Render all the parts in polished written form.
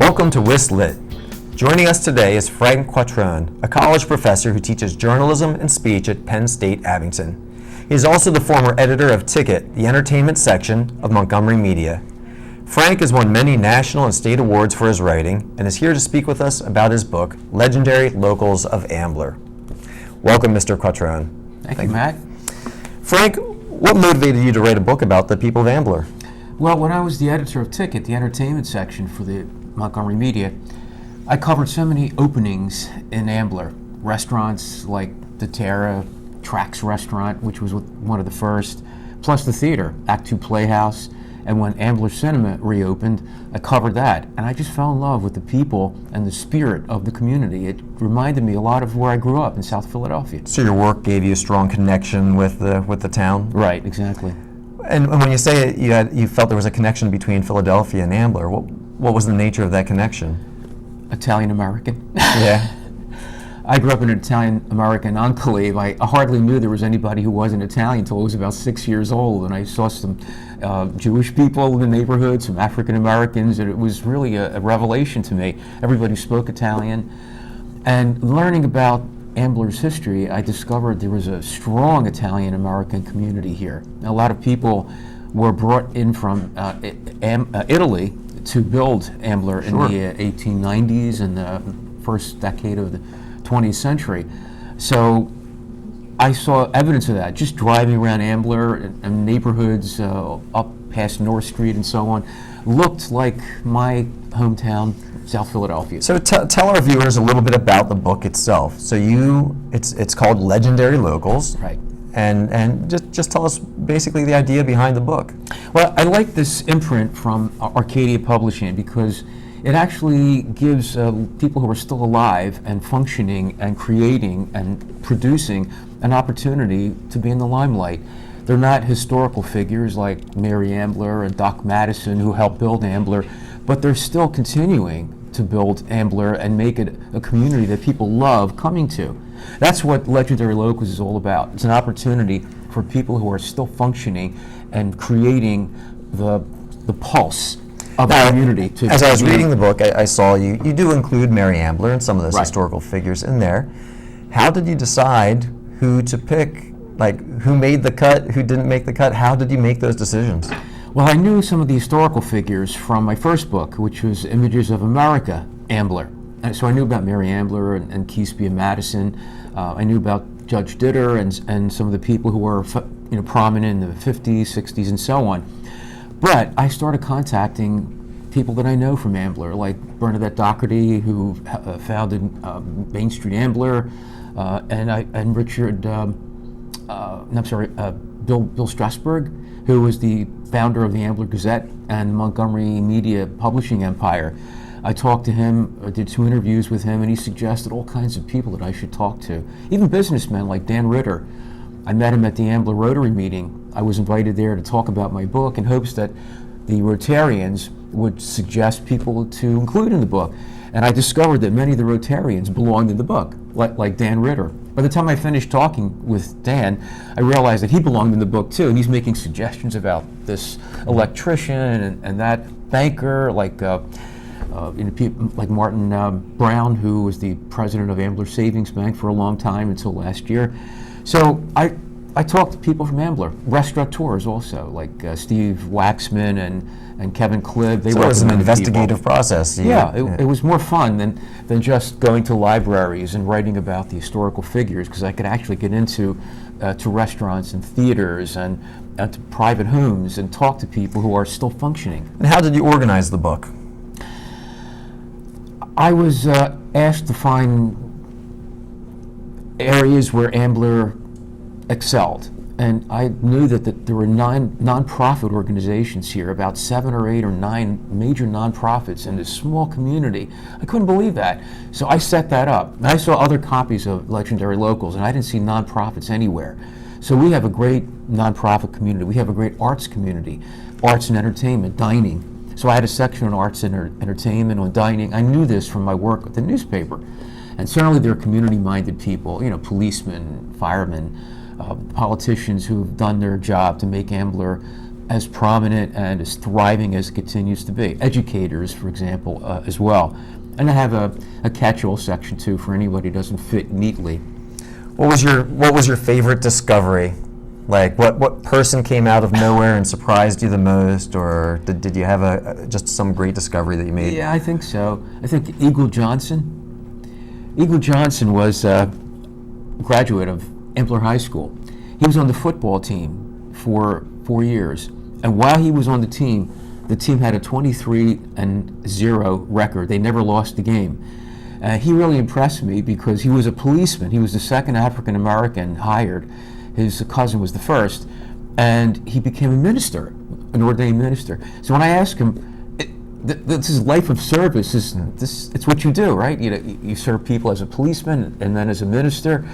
Welcome to Wisslit. Joining us today is Frank Quattrone, a college professor who teaches journalism and speech at Penn State Abington. He is also the former editor of Ticket, the entertainment section of Montgomery Media. Frank has won many national and state awards for his writing and is here to speak with us about his book, Legendary Locals of Ambler. Welcome, Mr. Quattrone. Thank you, Matt. Frank, what motivated you to write a book about the people of Ambler? Well, when I was the editor of Ticket, the entertainment section for the Montgomery Media, I covered so many openings in Ambler. Restaurants like the Terra, Trax Restaurant, which was one of the first, plus the theater, Act Two Playhouse, and when Ambler Cinema reopened, I covered that. And I just fell in love with the people and the spirit of the community. It reminded me a lot of where I grew up in South Philadelphia. So your work gave you a strong connection with the town? Right, exactly. And when you say it, you felt there was a connection between Philadelphia and Ambler. What was the nature of that connection? Italian American. Yeah. I grew up in an Italian-American enclave. I hardly knew there was anybody who wasn't Italian until I was about 6 years old, and I saw some Jewish people in the neighborhood, some African-Americans, and it was really a revelation to me. Everybody spoke Italian. And learning about Ambler's history, I discovered there was a strong Italian-American community here. A lot of people were brought in from Italy to build Ambler in the 1890s and the first decade of the 20th century. So I saw evidence of that just driving around Ambler and neighborhoods up past North Street and so on. Looked like my hometown, South Philadelphia. So tell our viewers a little bit about the book itself. So it's called Legendary Locals. Right. And just tell us basically the idea behind the book. Well, I like this imprint from Arcadia Publishing because it actually gives people who are still alive and functioning and creating and producing an opportunity to be in the limelight. They're not historical figures like Mary Ambler and Doc Madison who helped build Ambler, but they're still continuing to build Ambler and make it a community that people love coming to. That's what Legendary Locals is all about. It's an opportunity for people who are still functioning and creating the pulse of the community. As I was reading the book, I saw you do include Mary Ambler and some of those Right. historical figures in there. How did you decide who to pick? Like, who made the cut, who didn't make the cut? How did you make those decisions? Well, I knew some of the historical figures from my first book, which was Images of America, Ambler. And so I knew about Mary Ambler and Keesby and Madison. I knew about Judge Ditter and some of the people who were prominent in the 50s, 60s, and so on. But I started contacting people that I know from Ambler, like Bernadette Doherty, who founded Main Street Ambler, and Richard, Bill Strasberg, who was the founder of the Ambler Gazette and Montgomery Media publishing empire. I talked to him, did 2 interviews with him, and he suggested all kinds of people that I should talk to, even businessmen like Dan Ritter. I met him at the Ambler Rotary meeting. I was invited there to talk about my book in hopes that the Rotarians would suggest people to include in the book. And I discovered that many of the Rotarians belonged in the book, like Dan Ritter. By the time I finished talking with Dan, I realized that he belonged in the book too, and he's making suggestions about this electrician and that banker, like people like Martin Brown, who was the president of Ambler Savings Bank for a long time until last year. So I talked to people from Ambler, restaurateurs also, like Steve Waxman and Kevin Clibb. So it was an investigative process. It was more fun than just going to libraries and writing about the historical figures, because I could actually get into to restaurants and theaters and to private homes and talk to people who are still functioning. And how did you organize the book? I was asked to find areas where Ambler excelled. And I knew that there were 9 nonprofit organizations here, about 7 or 8 or 9 major nonprofits in this small community. I couldn't believe that. So I set that up. And I saw other copies of Legendary Locals, and I didn't see nonprofits anywhere. So we have a great nonprofit community. We have a great arts community, arts and entertainment, dining. So I had a section on arts and entertainment, on dining. I knew this from my work with the newspaper. And certainly there are community-minded people, policemen, firemen, politicians who've done their job to make Ambler as prominent and as thriving as it continues to be. Educators, for example, as well. And I have a catch-all section too for anybody who doesn't fit neatly. What was your favorite discovery? Like what person came out of nowhere and surprised you the most, or did you have just some great discovery that you made? Yeah, I think so. I think Eagle Johnson. Eagle Johnson was a graduate of Ambler High School. He was on the football team for 4 years, and while he was on the team had a 23-0 record. They never lost a game. He really impressed me because he was a policeman. He was the second African American hired. His cousin was the first, and he became a minister, an ordained minister. So when I asked him, this is life of service. It's what you do, right? You serve people as a policeman and then as a minister.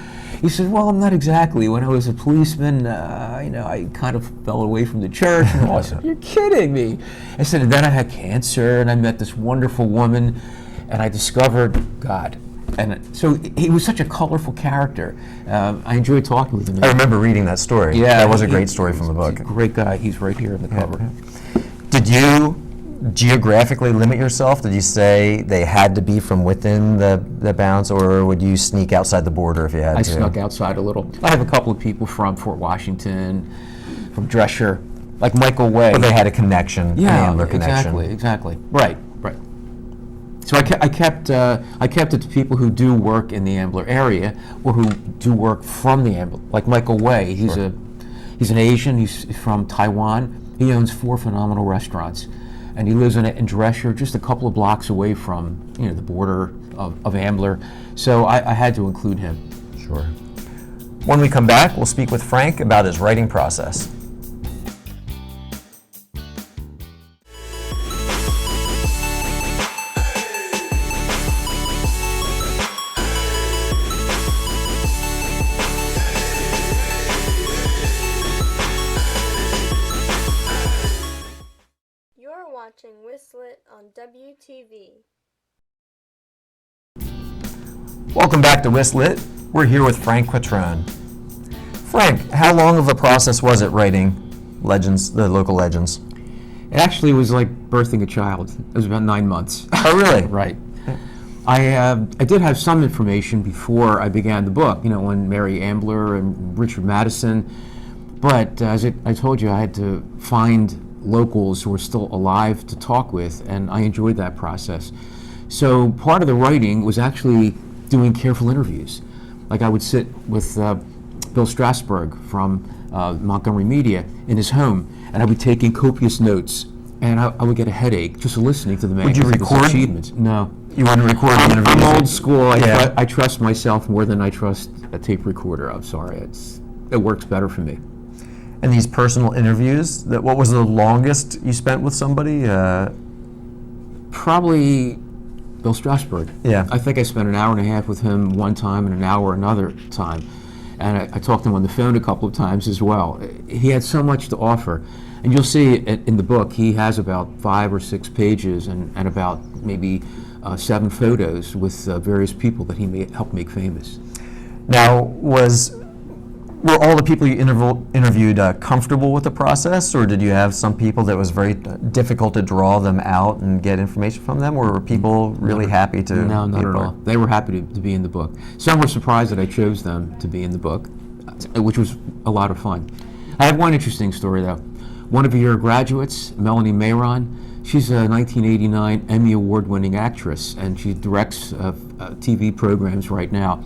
He said, well, not exactly. When I was a policeman, I kind of fell away from the church. And I said, you're kidding me. I said, and then I had cancer, and I met this wonderful woman, and I discovered God. And so he was such a colorful character. I enjoyed talking with him. I remember reading that story. Yeah, that was a great story from the book. He's a great guy. He's right here in the cover. Did you geographically limit yourself? Did you say they had to be from within the bounds, or would you sneak outside the border if you had to? I snuck outside a little. I have a couple of people from Fort Washington, from Drescher, like Michael Way. But they had a connection, an Ambler connection. Exactly. Right. So I kept it to people who do work in the Ambler area or who do work from the Ambler, like Michael Way. He's an Asian. He's from Taiwan. He owns 4 phenomenal restaurants, and he lives in Drescher, just a couple of blocks away from the border of Ambler. So I had to include him. Sure. When we come back, we'll speak with Frank about his writing process. Watching Wisslit on WTV. Welcome back to Wisslit. We're here with Frank Quattrone. Frank, how long of a process was it writing Legends, the local legends? It actually was like birthing a child. It was about 9 months. Oh, really? Right. I did have some information before I began the book, on Mary Ambler and Richard Madison, but as I told you, I had to find locals who were still alive to talk with, and I enjoyed that process. So part of the writing was actually doing careful interviews. Like I would sit with Bill Strasberg from Montgomery Media in his home, and I would be taking copious notes, and I would get a headache just listening to the man. Would you record? Achievements. No. You wouldn't record the interviews? I'm old school. Yeah. I trust myself more than I trust a tape recorder. I'm sorry. It works better for me. And these personal interviews, what was the longest you spent with somebody? Probably Bill Strasberg. Yeah. I think I spent an hour and a half with him one time and an hour another time. And I talked to him on the phone a couple of times as well. He had so much to offer. And you'll see in the book, he has about 5 or 6 pages and about maybe 7 photos with various people that he helped make famous. Now, were all the people you interviewed comfortable with the process, or did you have some people that was very difficult to draw them out and get information from them, or were people really happy to No, be not a at part? all. They were happy to be in the book. Some were surprised that I chose them to be in the book, which was a lot of fun. I have one interesting story, though. One of your graduates, Melanie Mayron, she's a 1989 Emmy Award-winning actress, and she directs TV programs right now.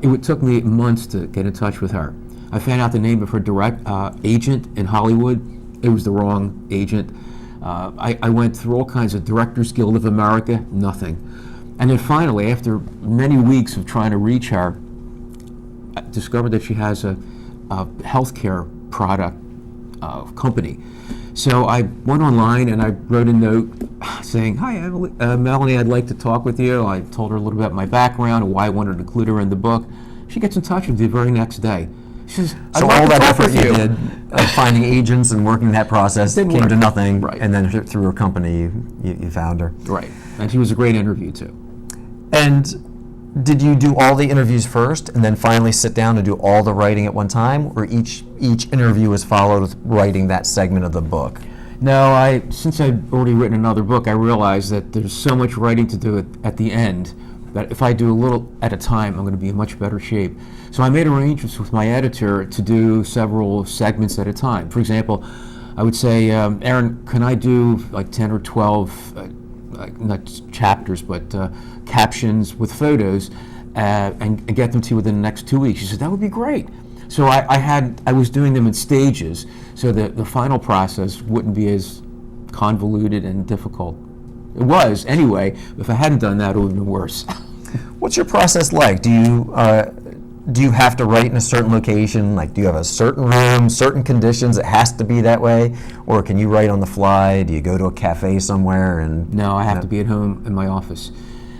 It took me months to get in touch with her. I found out the name of her direct agent in Hollywood. It was the wrong agent. I went through all kinds of Directors Guild of America, nothing. And then finally, after many weeks of trying to reach her, I discovered that she has a healthcare product company. So I went online and I wrote a note saying, "Hi, Emily, Melanie, I'd like to talk with you." I told her a little bit about my background and why I wanted to include her in the book. She gets in touch with me the very next day. She says, So all that effort you did of finding agents and working that process came to nothing, Right. and then through her company, you found her. Right, and she was a great interview too. And Did you do all the interviews first and then finally sit down and do all the writing at one time, or each interview was followed with writing that segment of the book? No, since I've already written another book, I realized that there's so much writing to do at the end that if I do a little at a time, I'm going to be in much better shape. So I made arrangements with my editor to do several segments at a time. For example, I would say, Aaron, can I do like 10 or 12 not chapters, but captions with photos, and get them to you within the next 2 weeks. She said, that would be great. So I was doing them in stages, so that the final process wouldn't be as convoluted and difficult. It was, anyway. If I hadn't done that, it would have been worse. What's your process like? Do you have to write in a certain location? Like, do you have a certain room, certain conditions, it has to be that way? Or can you write on the fly? Do you go to a cafe somewhere? No, I have to be at home in my office.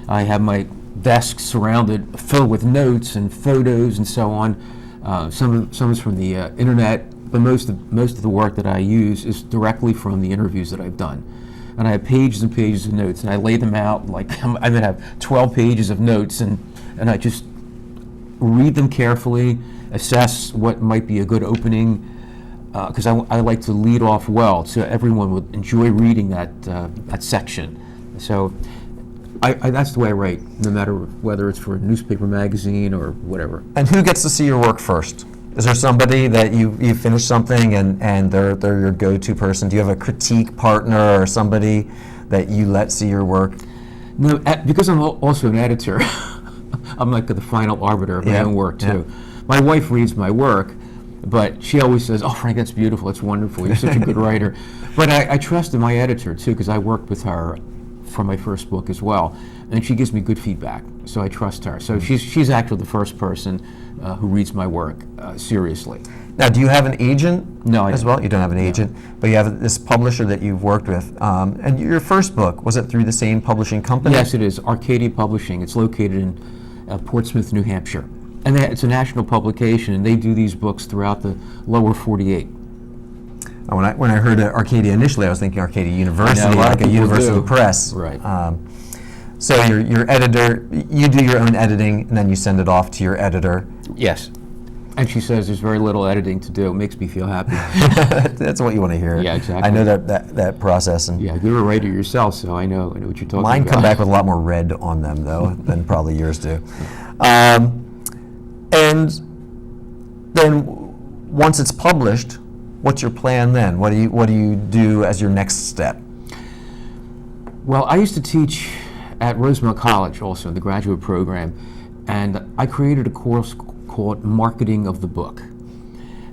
I have my desk surrounded, filled with notes and photos and so on. Some is from the internet, but most of the work that I use is directly from the interviews that I've done. And I have pages and pages of notes, and I lay them out, like I'm going to have 12 pages of notes, and I just read them carefully, assess what might be a good opening, because I like to lead off well, so everyone would enjoy reading that section. So that's the way I write, no matter whether it's for a newspaper, magazine, or whatever. And who gets to see your work first? Is there somebody that you finish something and they're your go-to person? Do you have a critique partner or somebody that you let see your work? No, because I'm also an editor. I'm like the final arbiter of my own work too. Yeah. My wife reads my work, but she always says, "Oh, Frank, that's beautiful. It's wonderful. You're such a good writer." But I trust in my editor too, because I worked with her for my first book as well, and she gives me good feedback. So I trust her. So she's actually the first person who reads my work seriously. Now, do you have an agent? No, I as don't. well. You don't have an agent, but you have this publisher that you've worked with. And your first book, was it through the same publishing company? Yes, it is. Arcadia Publishing. It's located in Portsmouth, New Hampshire. And it's a national publication, and they do these books throughout the lower 48. When I heard Arcadia initially, I was thinking Arcadia University, like a university press. Right. So your editor, you do your own editing, and then you send it off to your editor. Yes. And she says there's very little editing to do. It makes me feel happy. That's what you want to hear. Yeah, exactly. I know that process. And yeah, you're a writer yourself, so I know what you're talking about. Mine come back with a lot more red on them, though, than probably yours do. And then once it's published, what's your plan then? What do you do as your next step? Well, I used to teach at Rosemont College, also in the graduate program, and I created a course called Marketing of the Book.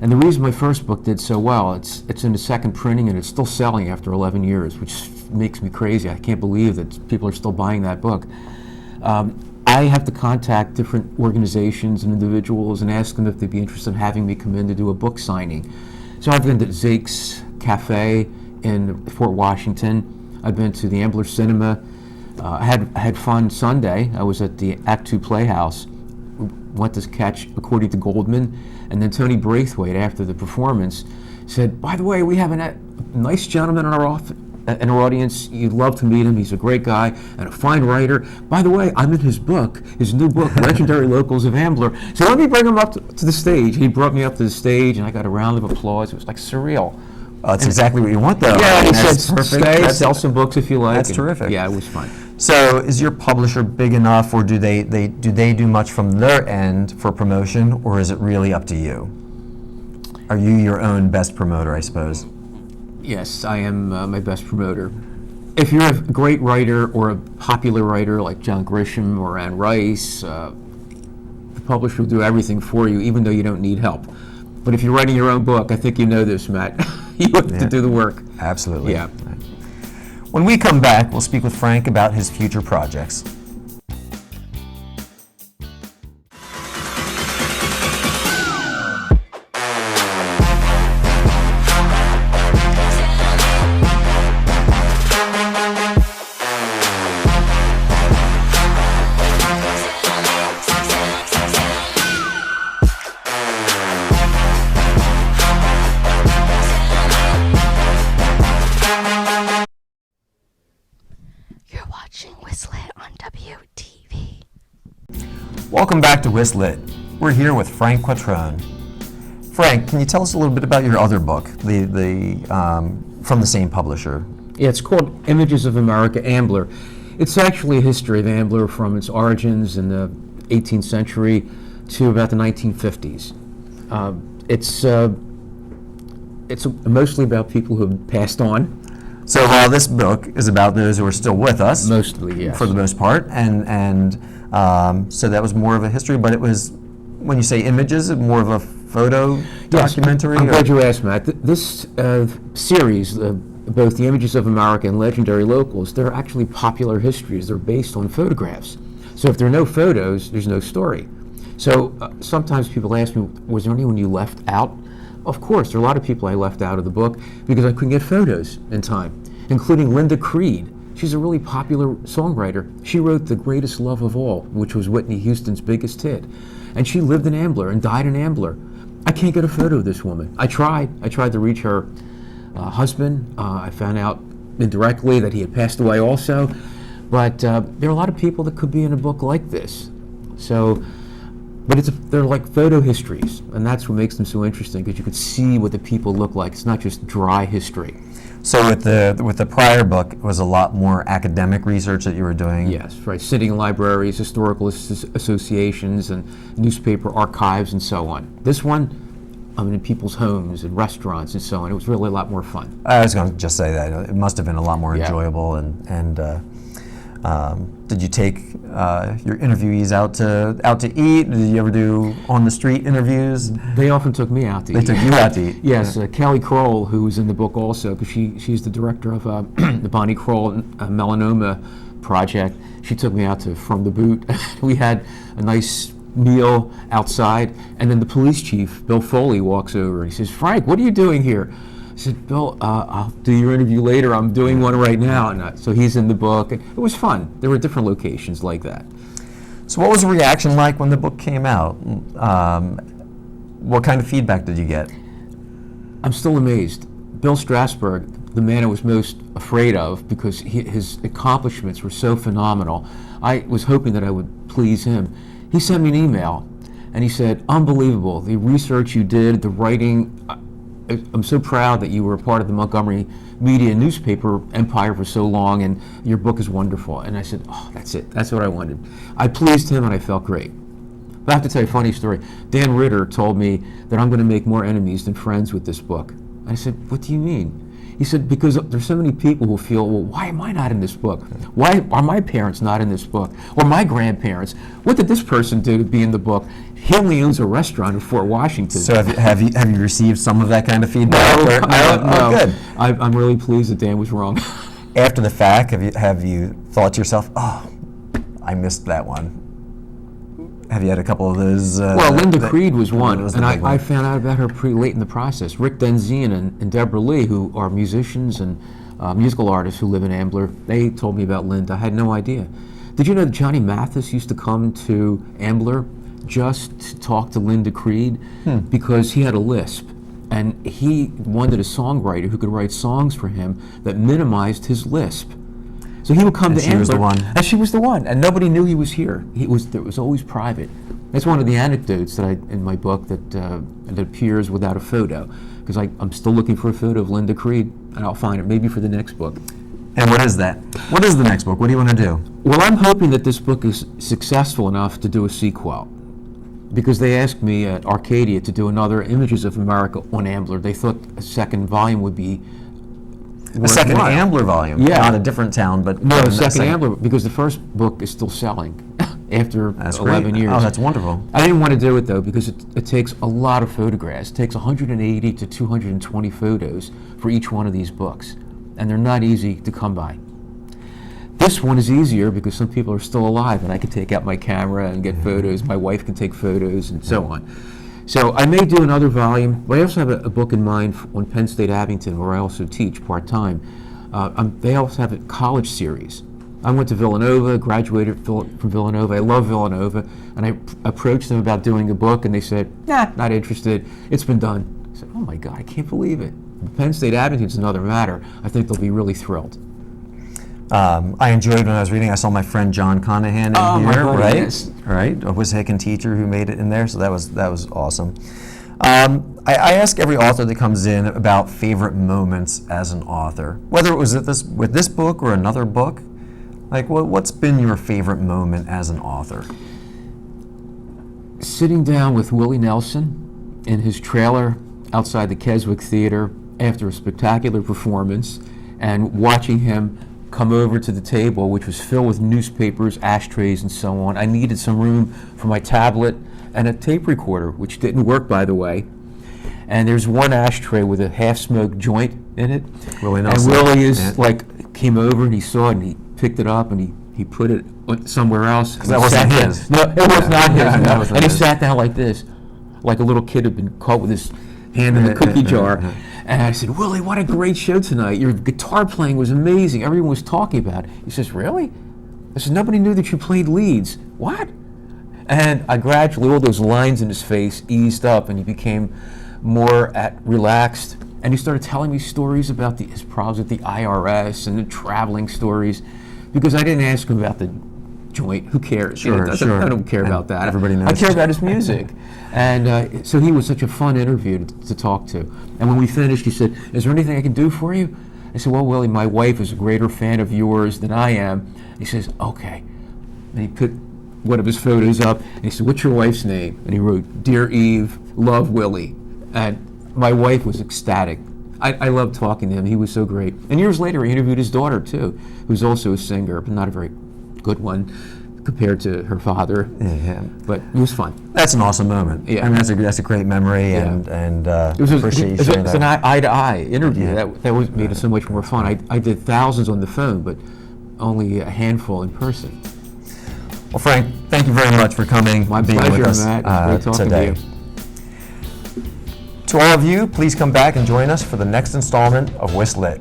And the reason my first book did so well, it's in the second printing and it's still selling after 11 years, which makes me crazy. I can't believe that people are still buying that book. I have to contact different organizations and individuals and ask them if they'd be interested in having me come in to do a book signing. So I've been to Zake's Cafe in Fort Washington. I've been to the Ambler Cinema. I had fun Sunday. I was at the Act Two Playhouse. Went to catch According to Goldman, and then Tony Braithwaite, after the performance, said, "By the way, we have a nice gentleman in our audience. You'd love to meet him. He's a great guy and a fine writer. By the way, I'm in his new book, Legendary Locals of Ambler. So let me bring him up to the stage." He brought me up to the stage, and I got a round of applause. It was like surreal. That's exactly what you want, though. Yeah, he said, perfect. sell some books if you like. That's terrific. Yeah, it was fun. So is your publisher big enough, or do they do much from their end for promotion, or is it really up to you? Are you your own best promoter, I suppose? Yes, I am my best promoter. If you're a great writer or a popular writer like John Grisham or Anne Rice, the publisher will do everything for you, even though you don't need help. But if you're writing your own book, I think you know this, Matt. You have to do the work. Absolutely. Yeah. When we come back, we'll speak with Frank about his future projects. You're watching Wisslit on Welcome back to Wisslit. We're here with Frank Quattrone. Frank, can you tell us a little bit about your other book, from the same publisher? Yeah, it's called Images of America, Ambler. It's actually a history of Ambler from its origins in the 18th century to about the 1950s. It's mostly about people who have passed on. So while this book is about those who are still with us, Mostly, yes. for the most part, and so that was more of a history, but it was, when you say images, more of a photo documentary? I'm glad you asked, Matt. This series, both the Images of America and Legendary Locals, they're actually popular histories. They're based on photographs. So if there are no photos, there's no story. So sometimes people ask me, was there anyone you left out? Of course, there are a lot of people I left out of the book because I couldn't get photos in time, including Linda Creed. She's a really popular songwriter. She wrote The Greatest Love of All, which was Whitney Houston's biggest hit. And she lived in Ambler and died in Ambler. I can't get a photo of this woman. I tried to reach her husband. I found out indirectly that he had passed away also. But there are a lot of people that could be in a book like this. So, but they're like photo histories, and that's what makes them so interesting, because you can see what the people look like. It's not just dry history. So with the prior book, it was a lot more academic research that you were doing? Yes, right. Sitting in libraries, historical associations, and newspaper archives, and so on. This one, I'm in people's homes and restaurants and so on. It was really a lot more fun. I was going to just say that. It must have been a lot more Yeah. enjoyable. And did you take your interviewees out to eat? Did you ever do on-the-street interviews? They often took me out to They eat. took you out to eat? Yes, Kelly Kroll, who was in the book also, because she's the director of the Bonnie Kroll Melanoma Project. She took me out to From the Boot. We had a nice meal outside, and then the police chief, Bill Foley, walks over and he says, "Frank, what are you doing here?" I said, "Bill, I'll do your interview later. I'm doing one right now." And so he's in the book. And it was fun. There were different locations like that. So what was the reaction like when the book came out? What kind of feedback did you get? I'm still amazed. Bill Strasberg, the man I was most afraid of because his accomplishments were so phenomenal, I was hoping that I would please him. He sent me an email and he said, "Unbelievable, the research you did, the writing. I'm so proud that you were a part of the Montgomery media and newspaper empire for so long, and your book is wonderful." And I said, "Oh, that's it. That's what I wanted." I pleased him and I felt great. But I have to tell you a funny story. Dan Ritter told me that I'm going to make more enemies than friends with this book. I said, "What do you mean?" He said, "Because there's so many people who feel, well, why am I not in this book? Why are my parents not in this book? Or my grandparents? What did this person do to be in the book? He only owns a restaurant in Fort Washington." So have you received some of that kind of feedback? No, Oh, good. I'm really pleased that Dan was wrong. After the fact, have you thought to yourself, "Oh, I missed that one"? Have you had a couple of those? Well, Linda Creed was one, was the and big one. I found out about her pretty late in the process. Rick Denzine and Deborah Lee, who are musicians and musical artists who live in Ambler, they told me about Linda. I had no idea. Did you know that Johnny Mathis used to come to Ambler just to talk to Linda Creed because he had a lisp, and he wanted a songwriter who could write songs for him that minimized his lisp. So he would come And to she Ambler, was the one. and she was the one, and nobody knew he was here. It was always private. That's one of the anecdotes that in my book that appears without a photo, because I'm still looking for a photo of Linda Creed, and I'll find it maybe for the next book. And what is that? What is the next book? What do you want to do? Well, I'm hoping that this book is successful enough to do a sequel, because they asked me at Arcadia to do another Images of America on Ambler. They thought a second volume would be A second worthwhile. Ambler volume. Yeah. Not a different town, but No, a second Ambler, because the first book is still selling after That's 11 great. years. Oh, that's wonderful. I didn't want to do it though because it takes a lot of photographs. It takes 180 to 220 photos for each one of these books, and they're not easy to come by. This one is easier because some people are still alive and I can take out my camera and get photos. My wife can take photos and so on. So I may do another volume, but I also have a book in mind on Penn State Abington, where I also teach part-time. They also have a college series. I went to Villanova, graduated from Villanova. I love Villanova, and I approached them about doing a book, and they said, "Nah, not interested. It's been done." I said, "Oh my God, I can't believe it." Penn State Abington's another matter. I think they'll be really thrilled. I enjoyed when I was reading. I saw my friend John Conahan in my here, buddy, right? yes. Right, a Wissahickon teacher who made it in there. So that was awesome. I ask every author that comes in about favorite moments as an author, whether it was with this book or another book. Like, what's been your favorite moment as an author? Sitting down with Willie Nelson in his trailer outside the Keswick Theater after a spectacular performance and watching him come over to the table, which was filled with newspapers, ashtrays, and so on. I needed some room for my tablet and a tape recorder, which didn't work, by the way. And there's one ashtray with a half-smoked joint in it. Willie Nelson. And Willie came over and he saw it and he picked it up and he put it somewhere else. Because that wasn't his. No, it was not his. Yeah, No. that wasn't And he his. sat down like this, like a little kid had been caught with his hand in the cookie jar. And I said, Willie, what a great show tonight. Your guitar playing was amazing. Everyone was talking about it. He says, really? I said, nobody knew that you played leads. What? And I gradually, all those lines in his face eased up and he became more relaxed. And he started telling me stories about his problems with the IRS and the traveling stories, because I didn't ask him about the joint. Who cares? Sure. I don't care about that. Everybody knows. I care about his music. And so he was such a fun interview to talk to. And when we finished, he said, is there anything I can do for you? I said, well, Willie, my wife is a greater fan of yours than I am. He says, okay. And he put one of his photos up, and he said, what's your wife's name? And he wrote, Dear Eve, love Willie. And my wife was ecstatic. I loved talking to him. He was so great. And years later, I interviewed his daughter, too, who's also a singer, but not a very good one compared to her father. Yeah. But it was fun. That's an awesome moment. Yeah. I mean, that's a great memory, and It was appreciate you it's sharing an that. eye-to-eye interview. Yeah. That made it so much more fun. I did thousands on the phone, but only a handful in person. Well, Frank, thank you very much for coming, My being pleasure, with us Matt. Great talking today. to you. To all of you, please come back and join us for the next installment of Wisslit.